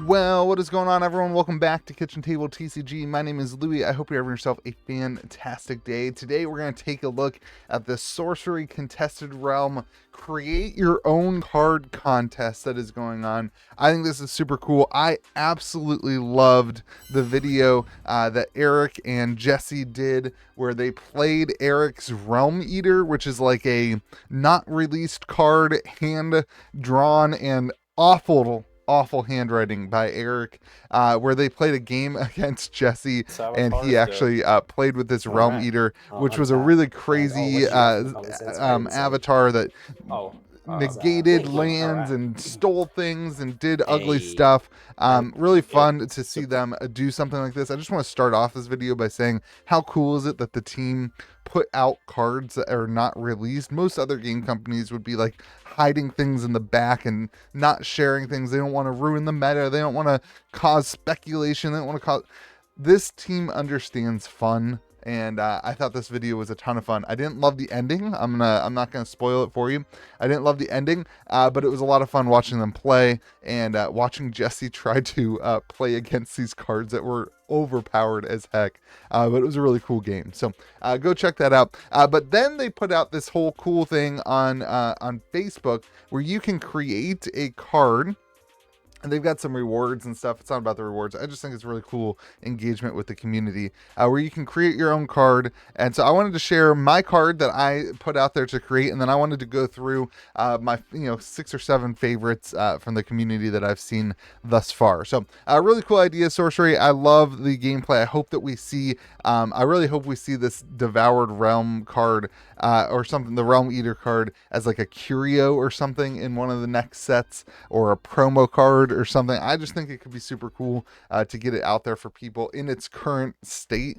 Well, what is going on, everyone? Welcome back to Kitchen Table TCG. My name is Louie. I hope you're having yourself a fantastic day. Today, we're going to take a look at the Sorcery Contested Realm Create Your Own Card contest that is going on. I think this is super cool. I absolutely loved the video that Eric and Jesse did where they played Eric's Realm Eater, which is like a not released card, hand drawn, and awful handwriting by Eric, where they played a game against Jesse, and he actually played with this Realm Eater, which was a really crazy avatar that negated lands and stole things and did ugly stuff. Really fun to see them do something like this. I just want to start off this video by saying how cool is it that the team put out cards that are not released. Most other game companies would be like hiding things in the back and not sharing things. They don't want to ruin the meta. They don't want to cause speculation. They don't want to cause... This team understands fun, and I thought this video was a ton of fun. I didn't love the ending. I'm not gonna spoil it for you. I didn't love the ending, but it was a lot of fun watching them play and watching Jesse try to play against these cards that were overpowered as heck. But it was a really cool game. So go check that out. But then they put out this whole cool thing on Facebook where you can create a card. And they've got some rewards and stuff. It's not about the rewards. I just think it's really cool engagement with the community where you can create your own card. And so I wanted to share my card that I put out there to create. And then I wanted to go through my 6 or 7 favorites from the community that I've seen thus far. So a really cool idea, Sorcery. I love the gameplay. I hope that we see, I really hope we see this Devoured Realm card or something, the Realm Eater card, as like a curio or something in one of the next sets, or a promo card or something. I just think it could be super cool to get it out there for people in its current state,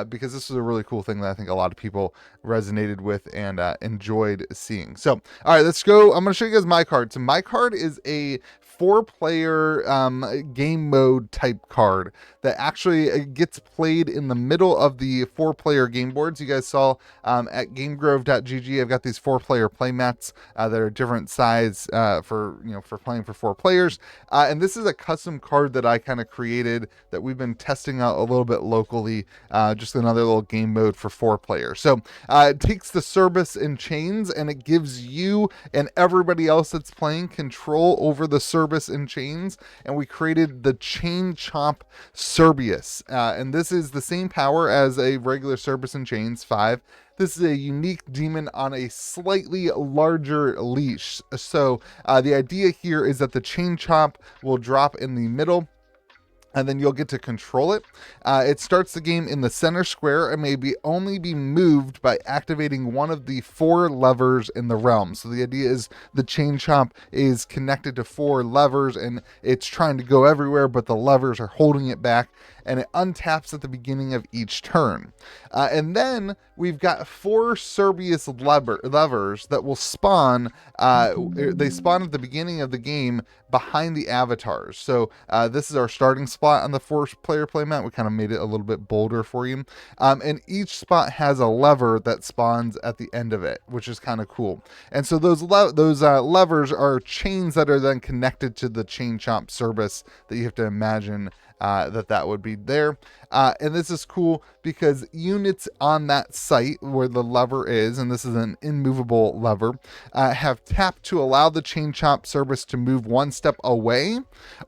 because this is a really cool thing that I think a lot of people resonated with and enjoyed seeing. So, all right, let's go. I'm going to show you guys my card. So my card is a 4-player game mode type card that actually gets played in the middle of the 4-player game boards. You guys saw at gamegrove.gg, I've got these 4-player playmats that are different size for playing for 4 players. And this is a custom card that I kind of created that we've been testing out a little bit locally, just another little game mode for 4 players. So it takes the Service and Chains, and it gives you and everybody else that's playing control over the Service and Chains, and we created the Chain Chomp Cerberus, and this is the same power as a regular Service and Chains 5. This is a unique demon on a slightly larger leash. So the idea here is that the Chain Chomp will drop in the middle, and then you'll get to control it. It starts the game in the center square and may only be moved by activating one of the 4 levers in the realm. So the idea is the Chain Chomp is connected to 4 levers, and it's trying to go everywhere, but the levers are holding it back, and it untaps at the beginning of each turn. And then we've got 4 Cerberus levers that will spawn. They spawn at the beginning of the game behind the avatars. So this is our starting spot on the 4-player playmat. We kind of made it a little bit bolder for you. And each spot has a lever that spawns at the end of it, which is kind of cool. And so those levers are chains that are then connected to the Chain Chomp Cerberus that you have to imagine that would be there. And this is cool because units on that site where the lever is, and this is an immovable lever, have tapped to allow the Chain Chomp Cerberus to move 1 step away,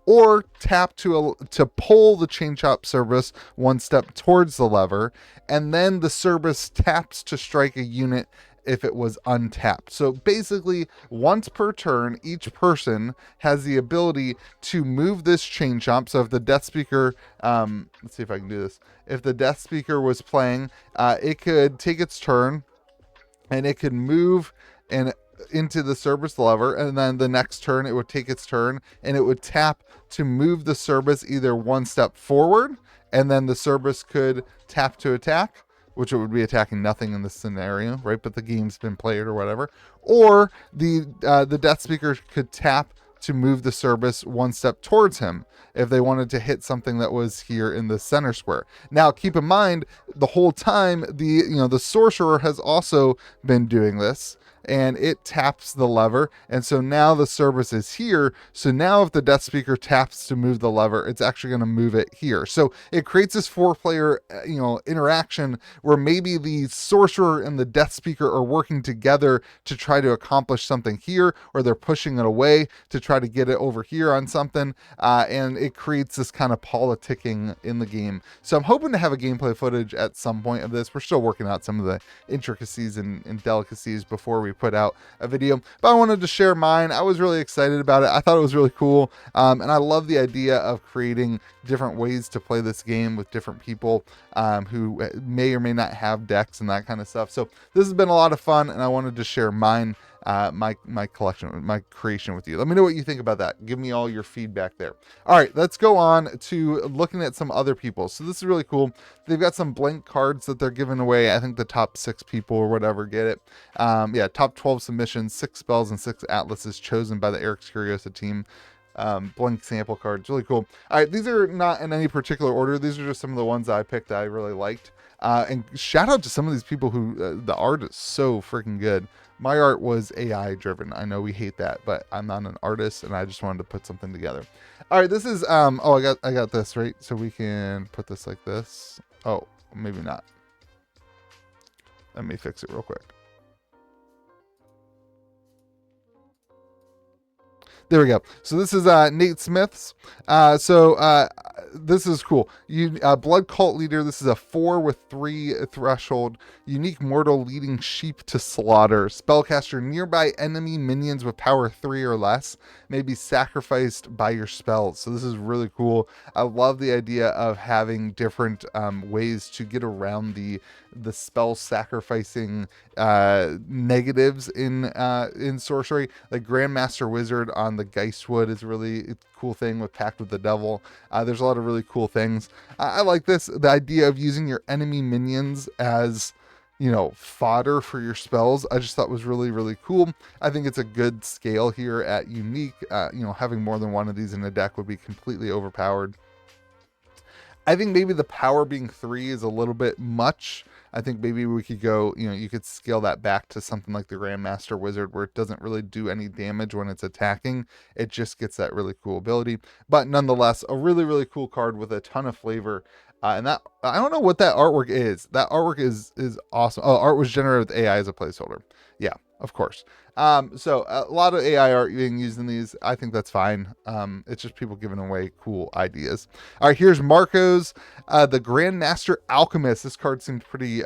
or tap to pull the Chain Chomp Cerberus 1 step towards the lever, and then the Cerberus taps to strike a unit if it was untapped. So basically, once per turn, each person has the ability to move this Chain Chomp. So if the Death Speaker, let's see if I can do this. If the Death Speaker was playing, it could take its turn, and it could move and into the Cerberus lever, and then the next turn it would take its turn, and it would tap to move the Cerberus either 1 step forward, and then the Cerberus could tap to attack, which it would be attacking nothing in this scenario, right? But the game's been played or whatever. Or the Death Speaker could tap to move the Cerberus 1 step towards him if they wanted to hit something that was here in the center square. Now, keep in mind, the whole time, the Sorcerer has also been doing this. and it taps the lever. And so now the service is here. So now if the Death Speaker taps to move the lever, it's actually going to move it here. So it creates this 4-player, interaction where maybe the sorcerer and the Death Speaker are working together to try to accomplish something here, or they're pushing it away to try to get it over here on something. And it creates this kind of politicking in the game. So I'm hoping to have a gameplay footage at some point of this. We're still working out some of the intricacies and delicacies before we put out a video, but I wanted to share mine. I was really excited about it. I thought it was really cool. And I love the idea of creating different ways to play this game with different people who may or may not have decks and that kind of stuff. So this has been a lot of fun, and I wanted to share mine, my collection, my creation with you. Let me know what you think about that. Give me all your feedback there. All right, let's go on to looking at some other people. So this is really cool. They've got some blank cards that they're giving away. I think the top 6 people or whatever get it. Yeah, top 12 submissions, 6 spells and 6 atlases chosen by the Eric's Curiosa team. Blank sample cards, really cool. All right, these are not in any particular order. These are just some of the ones that I picked that I really liked. And shout out to some of these people who the art is so freaking good. My art was AI driven. I know we hate that, but I'm not an artist, and I just wanted to put something together. All right, this is oh, I got this right, so we can put this like this. Oh, maybe not. Let me fix it real quick. There we go. So this is Nate Smith's. This is cool. Blood Cult Leader. This is a 4 with 3 threshold. Unique mortal leading sheep to slaughter. Spellcaster. Nearby enemy minions with power 3 or less may be sacrificed by your spells. So this is really cool. I love the idea of having different ways to get around the spell sacrificing negatives in sorcery. Like Grandmaster Wizard on the Geistwood is really a cool thing with Pact with the Devil. There's a lot of really cool things. I like this, the idea of using your enemy minions as, fodder for your spells. I just thought was really, really cool. I think it's a good scale here at unique. Having more than one of these in a deck would be completely overpowered. I think maybe the power being 3 is a little bit much. I think maybe we could go, you could scale that back to something like the Grandmaster Wizard, where it doesn't really do any damage when it's attacking. It just gets that really cool ability. But nonetheless, a really, really cool card with a ton of flavor. And that, I don't know what that artwork is. That artwork is awesome. Oh, art was generated with AI as a placeholder. Yeah, of course. So a lot of AI art being used in these. I think that's fine. It's just people giving away cool ideas. All right, here's Marco's, the Grandmaster Alchemist. This card seemed pretty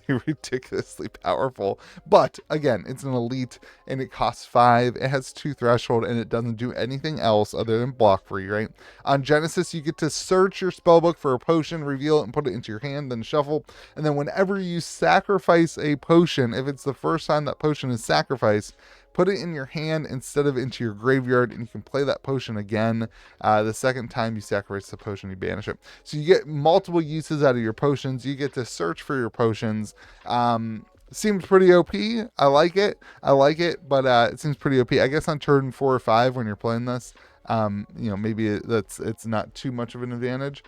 ridiculously powerful, but again, it's an elite and it costs 5. It has 2 threshold and it doesn't do anything else other than block free, right? On Genesis, you get to search your spellbook for a potion, reveal it and put it into your hand, then shuffle. And then whenever you sacrifice a potion, if it's the first time that potion is sacrificed, put it in your hand instead of into your graveyard, and you can play that potion again. The second time you sacrifice the potion, you banish it. So you get multiple uses out of your potions. You get to search for your potions. Seems pretty OP. I like it, but it seems pretty OP. I guess on turn 4 or 5 when you're playing this, maybe it's not too much of an advantage.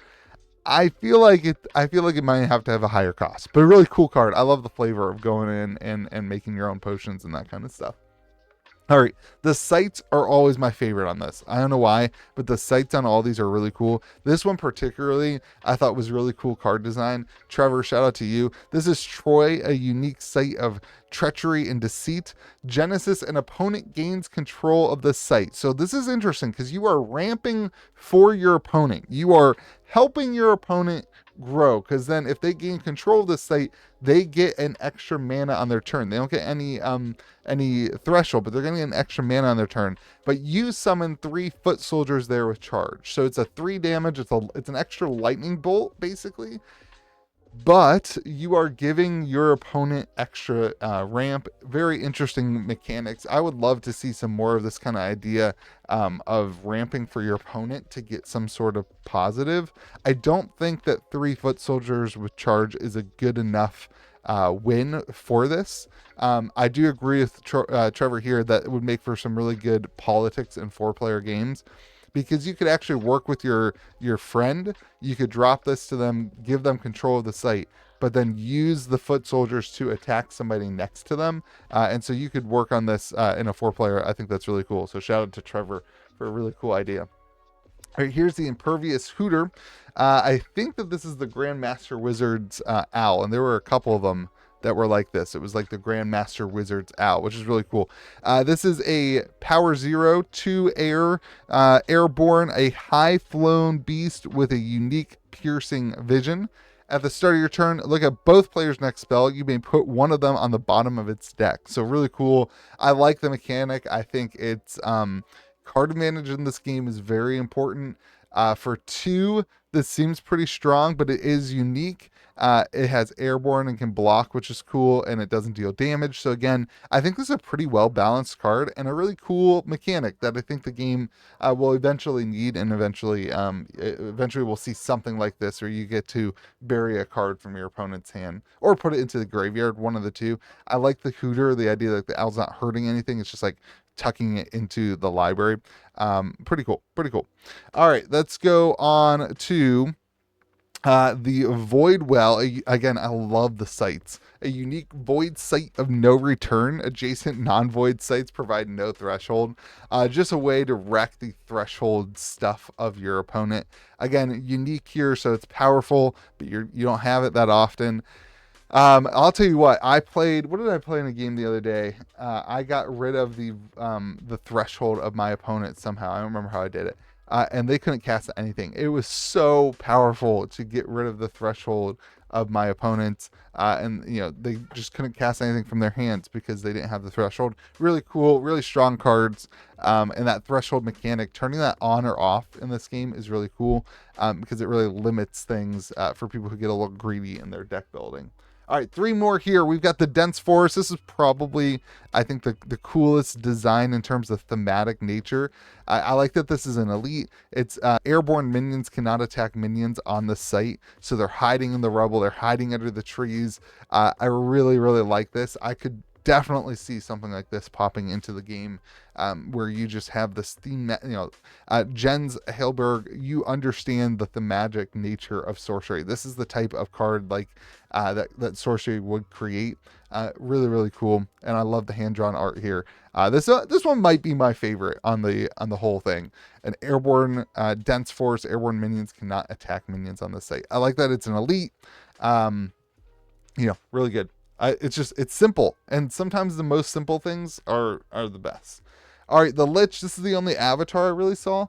I feel like it might have to have a higher cost, but a really cool card. I love the flavor of going in and making your own potions and that kind of stuff. All right, the sights are always my favorite on this. I don't know why, but the sights on all these are really cool. This one particularly, I thought was really cool card design. Trevor, shout out to you. This is Troy, a unique sight of treachery and deceit. Genesis, an opponent gains control of the site. So this is interesting because you are ramping for your opponent. You are helping your opponent grow, because then if they gain control of the site, they get an extra mana on their turn. They don't get any threshold, but they're getting an extra mana on their turn. But you summon 3 foot soldiers there with charge, so it's a 3 damage. It's an extra lightning bolt basically, but you are giving your opponent extra ramp. Very interesting mechanics. I would love to see some more of this kind of idea of ramping for your opponent to get some sort of positive. I don't think that 3 foot soldiers with charge is a good enough win for this. I do agree with Trevor here that it would make for some really good politics in 4-player games, because you could actually work with your friend. You could drop this to them, give them control of the site. but then use the foot soldiers to attack somebody next to them. And so you could work on this in a 4-player. I think that's really cool. So shout out to Trevor for a really cool idea. All right, here's the Impervious Hooter. I think that this is the Grandmaster Wizard's owl, and there were a couple of them that were like this. It was like the Grandmaster Wizard's owl, which is really cool. This is a power 0, 2 air, airborne, a high-flown beast with a unique piercing vision. At the start of your turn, look at both players' next spell. You may put one of them on the bottom of its deck. So really cool. I like the mechanic. I think it's card advantage in this game is very important. For 2, this seems pretty strong, but it is unique. It has airborne and can block, which is cool, and it doesn't deal damage. So again, I think this is a pretty well-balanced card and a really cool mechanic that I think the game will eventually need, and eventually we'll see something like this where you get to bury a card from your opponent's hand or put it into the graveyard, one of the two. I like the Hooter, the idea that the owl's not hurting anything. It's just like tucking it into the library. Pretty cool. All right, let's go on to the Void Well. Again, I love the sites. A unique void site of no return. Adjacent non-void sites provide no threshold. Just a way to wreck the threshold stuff of your opponent. Again, unique here, so it's powerful, but you don't have it that often. I'll tell you what did I play in a game the other day? I got rid of the threshold of my opponent somehow. I don't remember how I did it. And they couldn't cast anything. It was so powerful to get rid of the threshold of my opponents. And they just couldn't cast anything from their hands because they didn't have the threshold. Really cool, really strong cards. And that threshold mechanic, turning that on or off in this game is really cool, because it really limits things for people who get a little greedy in their deck building. All right, 3 more here. We've got the Dense Forest. This is probably, I think, the coolest design in terms of thematic nature. I like that this is an elite. It's airborne minions cannot attack minions on the site, so they're hiding in the rubble. They're hiding under the trees. I really, really like this. I could definitely see something like this popping into the game, where you just have this theme. Jens Helberg, you understand the thematic nature of sorcery. This is the type of card like that sorcery would create. Really, really cool, and I love the hand-drawn art here. This one might be my favorite on the whole thing. An airborne dense force. Airborne minions cannot attack minions on the site. I like that it's an elite. Really good. It's simple, and sometimes the most simple things are the best. All right, the Lich. This is the only avatar I really saw.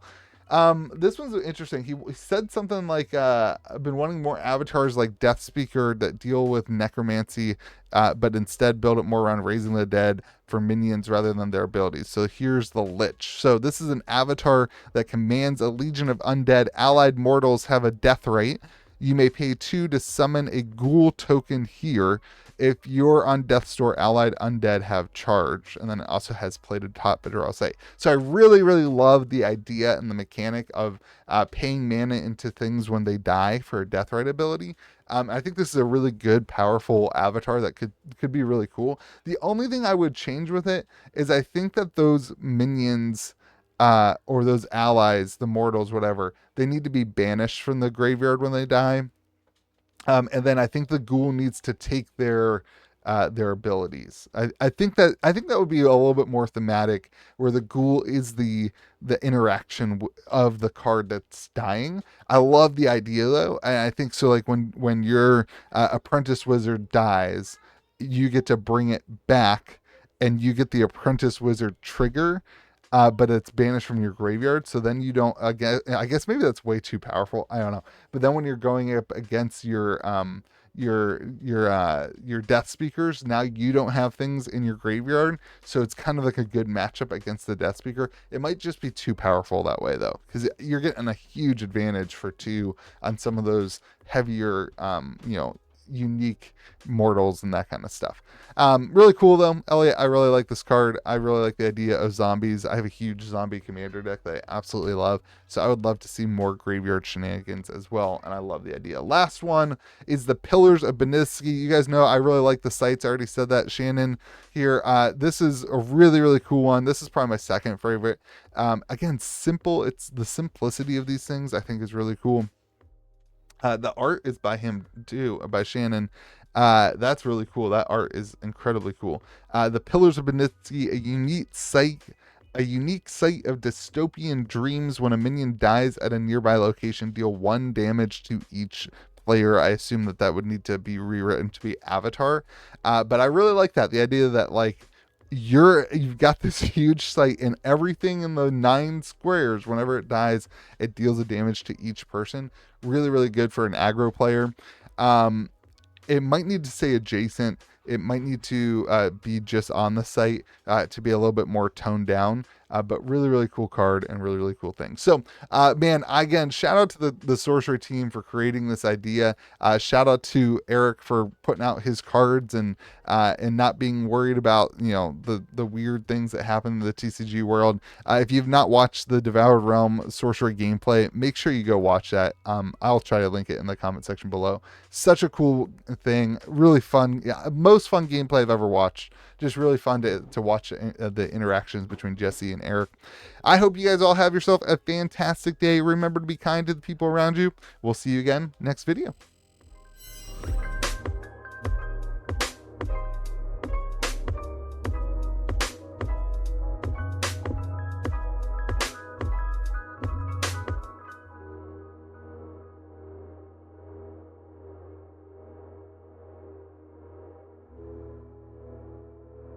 This one's interesting. He said something like, I've been wanting more avatars like Death Speaker that deal with necromancy, but instead build it more around raising the dead for minions rather than their abilities. So here's the Lich. So this is an avatar that commands a legion of undead. Allied mortals have a death rate. You may pay 2 to summon a ghoul token here. If you're on Death's Door, allied undead have charge. And then it also has plated top bitter, I'll say. So I really, really love the idea and the mechanic of paying mana into things when they die for a death right ability. I think this is a really good, powerful avatar that could be really cool. The only thing I would change with it is I think that those minions, or those allies, the mortals, whatever, they need to be banished from the graveyard when they die. And then I think the ghoul needs to take their abilities. I think that would be a little bit more thematic, where the ghoul is the interaction of the card that's dying. I love the idea though, and I think so. Like when your apprentice wizard dies, you get to bring it back, and you get the apprentice wizard trigger. But it's banished from your graveyard, so then you don't. I guess maybe that's way too powerful. I don't know. But then when you're going up against your Death Speakers, now you don't have things in your graveyard, so it's kind of like a good matchup against the Death Speaker. It might just be too powerful that way though, because you're getting a huge advantage for 2 on some of those heavier, unique mortals and that kind of stuff. Really cool though, Elliot. I really like this card. I really like the idea of zombies. I have a huge zombie commander deck that I absolutely love, so I would love to see more graveyard shenanigans as well, and I love the idea. Last one is the Pillars of Biski. You guys know I really like the sites. I already said that, Shannon, here. This is a really, really cool one. This is probably my second favorite. Again, simple. It's the simplicity of these things I think is really cool. The art is by him too, by Shannon. That's really cool. That art is incredibly cool. The Pillars of Biski, a unique sight of dystopian dreams. When a minion dies at a nearby location, deal 1 damage to each player. I assume that would need to be rewritten to be Avatar. But I really like that. The idea that like you've got this huge site and everything in the 9 squares, whenever it dies, it deals a damage to each person. Really, really good for an aggro player. It might need to say adjacent. It might need to be just on the site to be a little bit more toned down. But really, really cool card and really, really cool thing. So, man, again, shout out to the Sorcery team for creating this idea. Shout out to Eric for putting out his cards and not being worried about, you know, the weird things that happen in the TCG world. If you've not watched the Devoured Realm Sorcery gameplay, make sure you go watch that. I'll try to link it in the comment section below. Such a cool thing, really fun. Yeah, most fun gameplay I've ever watched. Just really fun to watch the interactions between Jesse and Eric. I hope you guys all have yourself a fantastic day. Remember to be kind to the people around you. We'll see you again next video.